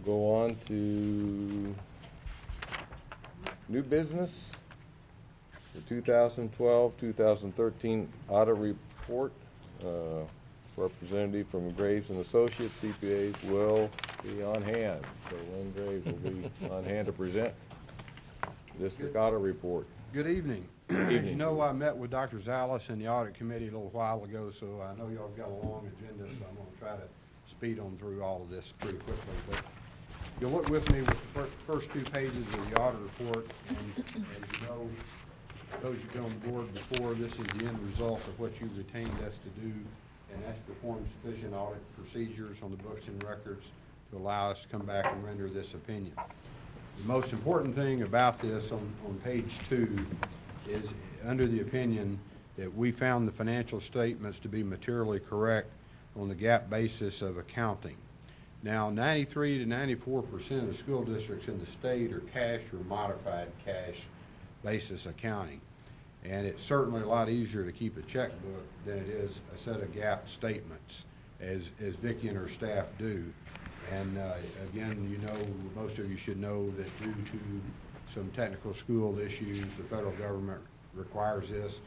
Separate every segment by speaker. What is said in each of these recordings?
Speaker 1: We'll go on to new business, the 2012-2013 audit report. Representative from Graves and Associates, CPAs, will be on hand. So Lynn Graves will be on hand to present district audit report.
Speaker 2: Good evening.
Speaker 1: Good evening.
Speaker 2: You know, I met with Dr. Zalis in the audit committee a little while ago, so I know y'all got a long agenda, so I'm going to try to speed on through all of this pretty quickly. But you'll look with me with the first 2 pages of the audit report, and as you know, those who've been on the board before, this is the end result of what you've retained us to do, and that's perform sufficient audit procedures on the books and records to allow us to come back and render this opinion. The most important thing about this on page 2 is under the opinion that we found the financial statements to be materially correct on the GAAP basis of accounting. Now, 93 to 94% of the school districts in the state are cash or modified cash basis accounting. And it's certainly a lot easier to keep a checkbook than it is a set of GAAP statements, as Vicki and her staff do. And again, you know, most of you should know that due to some technical school issues, the federal government requires this.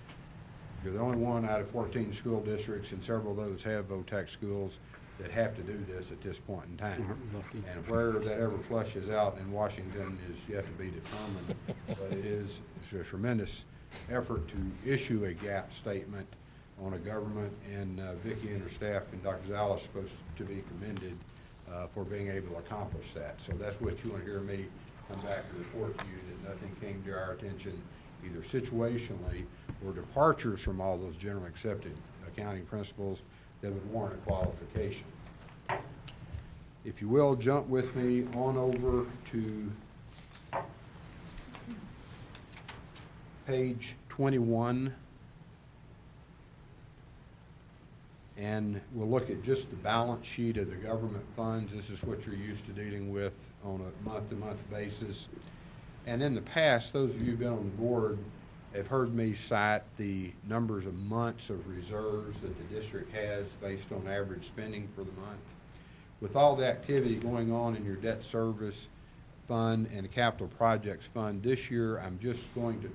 Speaker 2: You're the only one out of 14 school districts, and several of those have VOTEC schools, that have to do this at this point in time. And where that ever flushes out in Washington is yet to be determined, but it is a tremendous effort to issue a GAAP statement on a government, and Vicki and her staff and Dr. Zalis are supposed to be commended for being able to accomplish that. So that's what you want to hear me come back and report to you, that nothing came to our attention either situationally or departures from all those general accepted accounting principles that would warrant a qualification. If you will, jump with me on over to page 21, and we'll look at just the balance sheet of the government funds. This is what you're used to dealing with on a month-to-month basis. And in the past, those of you who've been on the board have heard me cite the numbers of months of reserves that the district has based on average spending for the month. With all the activity going on in your debt service fund and the capital projects fund this year, I'm just going to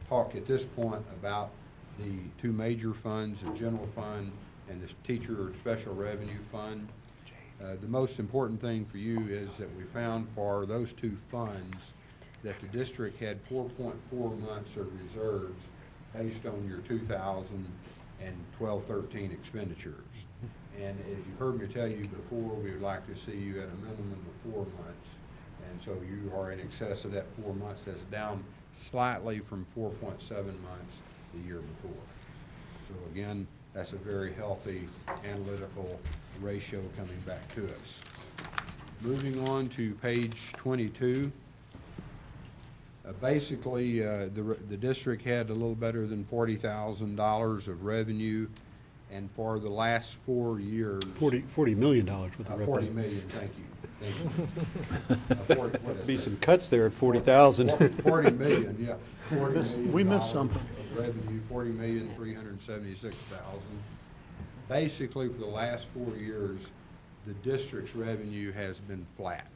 Speaker 2: talk at this point about the 2 major funds, the general fund and the teacher special revenue fund. The most important thing for you is that we found for those 2 funds that the district had 4.4 months of reserves based on your 2012-13 expenditures. And as you've heard me tell you before, we would like to see you at a minimum of 4 months. And so you are in excess of that 4 months. That's down slightly from 4.7 months the year before. So again, that's a very healthy analytical ratio coming back to us. Moving on to page 22. Basically, the district had a little better than $40,000 of revenue, and for the last 4 years,
Speaker 3: $40 million with the revenue.
Speaker 2: 40 million. Thank you. 40,
Speaker 3: Be some cuts there at 40,000.
Speaker 2: 40 million. Yeah. 40 million.
Speaker 3: We missed something.
Speaker 2: Of revenue, 40,376,000. Basically, for the last 4 years, the district's revenue has been flat.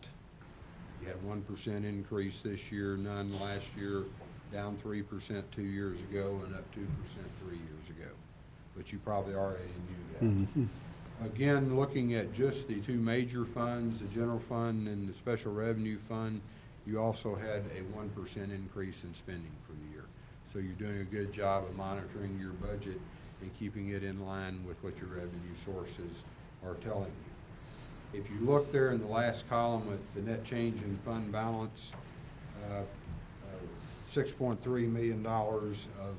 Speaker 2: You had 1% increase this year, none last year, down 3% 2 years ago, and up 2% 3 years ago. But you probably already knew that. Again, looking at just the 2 major funds, the general fund and the special revenue fund, you also had a 1% increase in spending for the year. So you're doing a good job of monitoring your budget and keeping it in line with what your revenue sources are telling you. If you look there in the last column at the net change in fund balance, $6.3 million of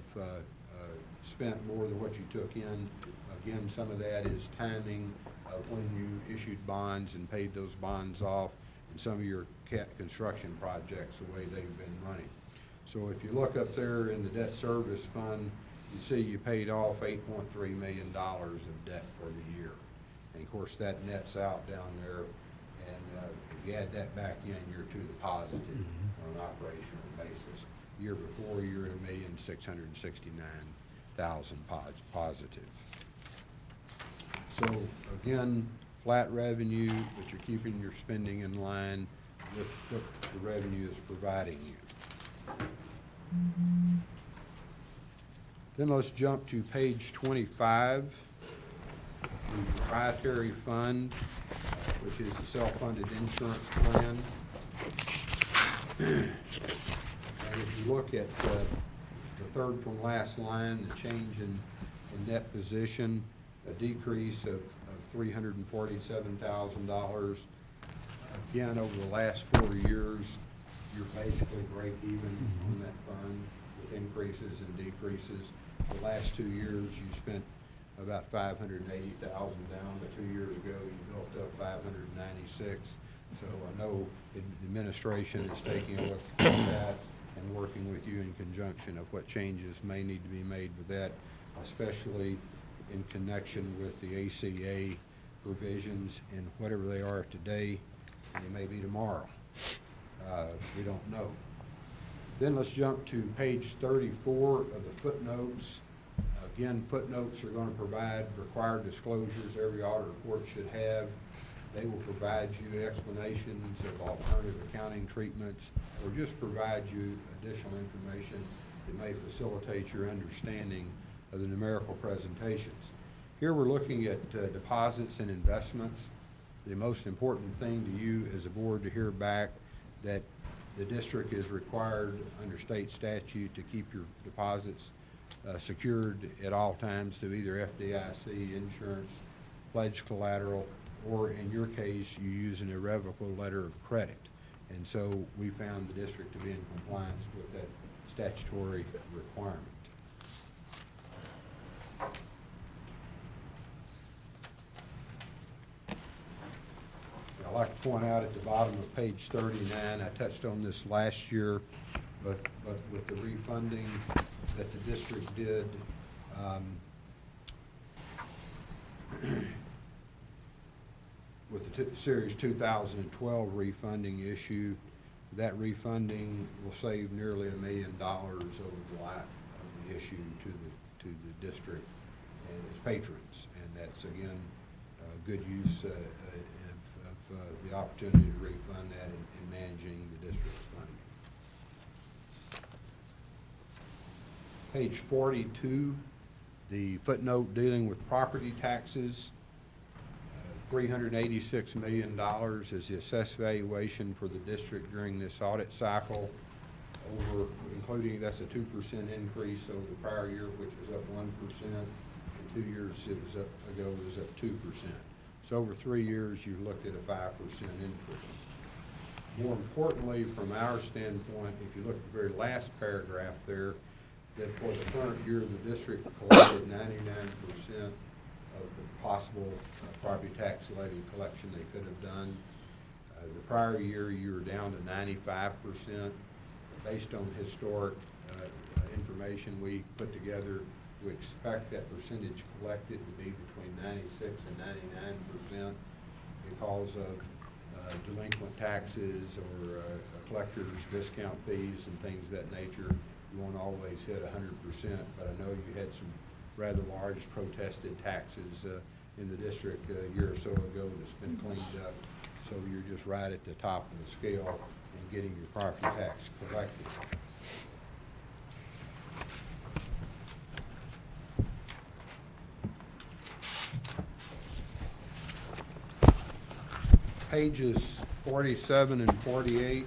Speaker 2: spent more than what you took in. Again, some of that is timing of when you issued bonds and paid those bonds off, and some of your construction projects, the way they've been running. So if you look up there in the debt service fund, you see you paid off $8.3 million of debt for the year. And of course, that nets out down there, and if you add that back in, you're to the positive on an operational basis. The year before, you were at $1,669,000 positive. So again, flat revenue, but you're keeping your spending in line with what the revenue is providing you. Then let's jump to page 25, the proprietary fund, which is the self-funded insurance plan. And if you look at the third from last line, the change in net position, a decrease of $347,000. Again, over the last 4 years, you're basically break even on that fund with increases and decreases. The last 2 years, you spent about $580,000 down, but 2 years ago, you built up $596. So I know the administration is taking a look at that and working with you in conjunction of what changes may need to be made with that, especially in connection with the ACA provisions and whatever they are today, and they may be tomorrow. We don't know. Then let's jump to page 34 of the footnotes. Again, footnotes are going to provide required disclosures every audit report should have. They will provide you explanations of alternative accounting treatments or just provide you additional information that may facilitate your understanding of the numerical presentations. Here we're looking at deposits and investments. The most important thing to you as a board to hear back that the district is required under state statute to keep your deposits secured at all times through either FDIC, insurance, pledge collateral, or in your case, you use an irrevocable letter of credit. And so we found the district to be in compliance with that statutory requirement. I'd like to point out at the bottom of page 39, I touched on this last year, but with the refunding that the district did, with the Series 2012 refunding issue, that refunding will save nearly $1 million over the life of the issue to the district and its patrons. And that's, again, good use of the opportunity to refund that in managing the district's funding. Page 42, the footnote dealing with property taxes. $386 million is the assessed valuation for the district during this audit cycle, including that's a 2% increase over the prior year, which was up 1%, and 2 years ago it was up 2%. So over 3 years, you looked at a 5% increase. More importantly, from our standpoint, if you look at the very last paragraph there, that for the current year, the district collected 99% of the possible property tax levy collection they could have done. The prior year, you were down to 95%. Based on historic information we put together, we expect that percentage collected to be between 96 and 99% because of delinquent taxes or collectors' discount fees and things of that nature. You won't always hit 100%, but I know you had some rather large protested taxes in the district a year or so ago that's been cleaned up. So you're just right at the top of the scale in getting your property tax collected. Pages 47 and 48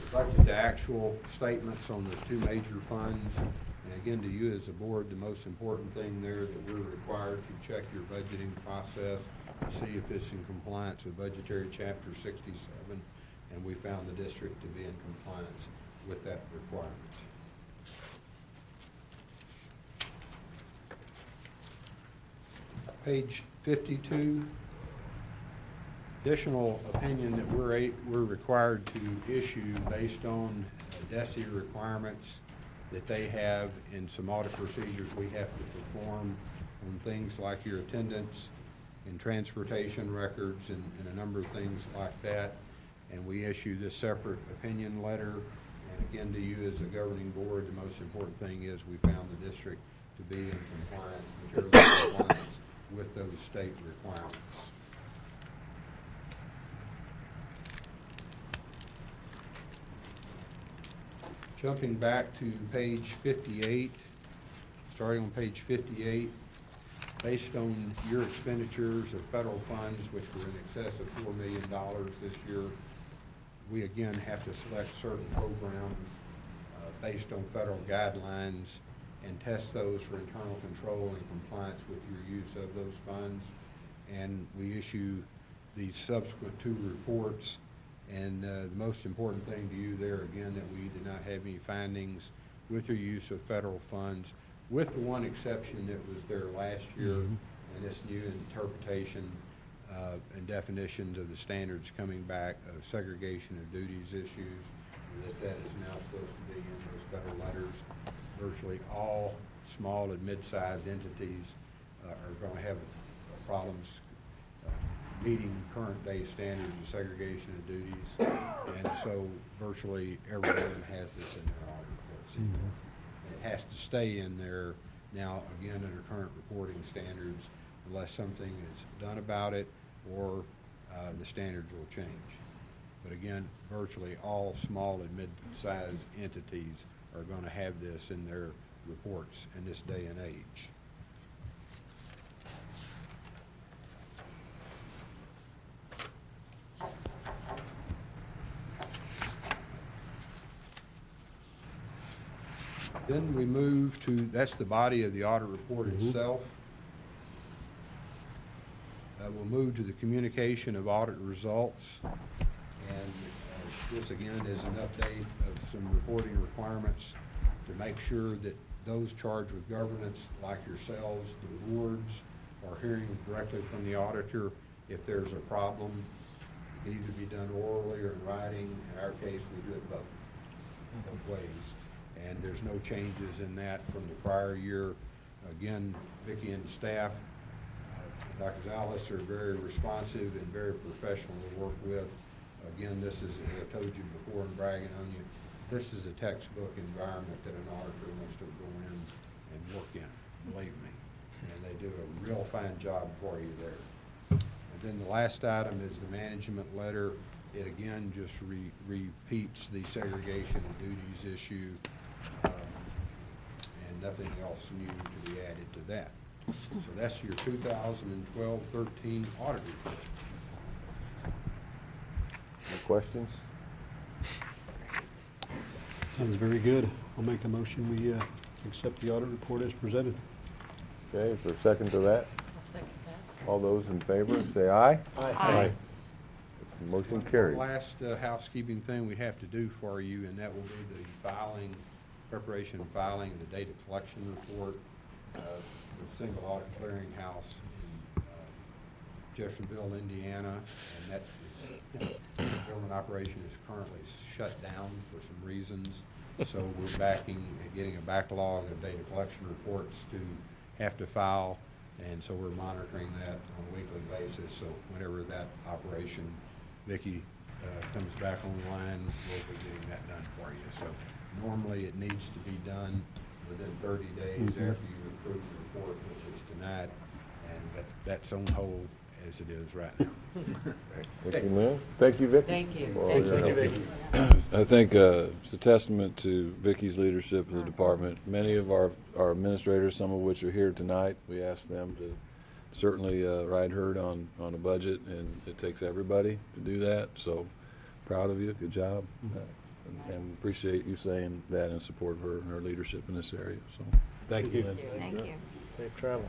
Speaker 2: reflected the actual statements on the two major funds. And again, to you as a board, the most important thing there that we're required to check your budgeting process to see if it's in compliance with budgetary chapter 67, and we found the district to be in compliance with that requirement. Page 52. Additional opinion that we're required to issue based on DESI requirements that they have in some audit procedures we have to perform on things like your attendance and transportation records and a number of things like that. And we issue this separate opinion letter. And again, to you as a governing board, the most important thing is we found the district to be in compliance, material compliance with those state requirements. Jumping back to page 58, starting on page 58, based on your expenditures of federal funds, which were in excess of $4 million this year, we again have to select certain programs based on federal guidelines and test those for internal control and compliance with your use of those funds. And we issue the subsequent 2 reports. And the most important thing to you there, again, that we did not have any findings with your use of federal funds, with the one exception that was there last year, and this new interpretation and definitions of the standards coming back of segregation of duties issues, that is now supposed to be in those federal letters. Virtually all small and mid-sized entities are going to have problems meeting current day standards of segregation of duties, and so virtually everyone has this in their audit reports. It has to stay in there now, again, under current reporting standards, unless something is done about it or the standards will change. But again, virtually all small and mid-sized entities are going to have this in their reports in this day and age. Then we move to, that's the body of the audit report itself. We'll move to the communication of audit results. And this again is an update of some reporting requirements to make sure that those charged with governance, like yourselves, the boards, are hearing directly from the auditor if there's a problem. It can either be done orally or in writing. In our case, we do it both ways. And there's no changes in that from the prior year. Again, Vicki and staff, Dr. Zalis, are very responsive and very professional to work with. Again, this is, as I told you before, and bragging on you, this is a textbook environment that an auditor wants to go in and work in, believe me. And they do a real fine job for you there. And then the last item is the management letter. It again just repeats the segregation of duties issue, and nothing else new to be added to that. So that's your 2012-13 audit report.
Speaker 1: Any questions?
Speaker 3: Sounds very good. I'll make a motion, we accept the audit report as presented.
Speaker 1: Okay, is there a second to that?
Speaker 4: I'll second that.
Speaker 1: All those in favor, say aye.
Speaker 4: Aye.
Speaker 1: Motion carried.
Speaker 2: One last housekeeping thing we have to do for you, and that will be the filing, preparation and filing of the data collection report. The single audit clearinghouse in Jeffersonville, Indiana, and that government operation is currently shut down for some reasons. So we're getting a backlog of data collection reports to have to file, and so we're monitoring that on a weekly basis. So whenever that operation, Vicki, comes back online, we'll be getting that done for you. So normally it needs to be done within 30 days after you approve the report, which is tonight, but that's on hold as it is right now.
Speaker 1: Thank you, Lynn. Thank you, Vicki.
Speaker 4: Thank you.
Speaker 1: for all
Speaker 4: Thank
Speaker 1: your
Speaker 4: you,
Speaker 1: help.
Speaker 4: Vicki.
Speaker 5: I think it's a testament to Vicki's leadership of the department. Many of our administrators, some of which are here tonight, we asked them to certainly ride herd on a budget, and it takes everybody to do that. So proud of you. Good job. And appreciate you saying that in support of her and her leadership in this area. So thank you, Lynn.
Speaker 4: Thank you.
Speaker 6: Safe travel.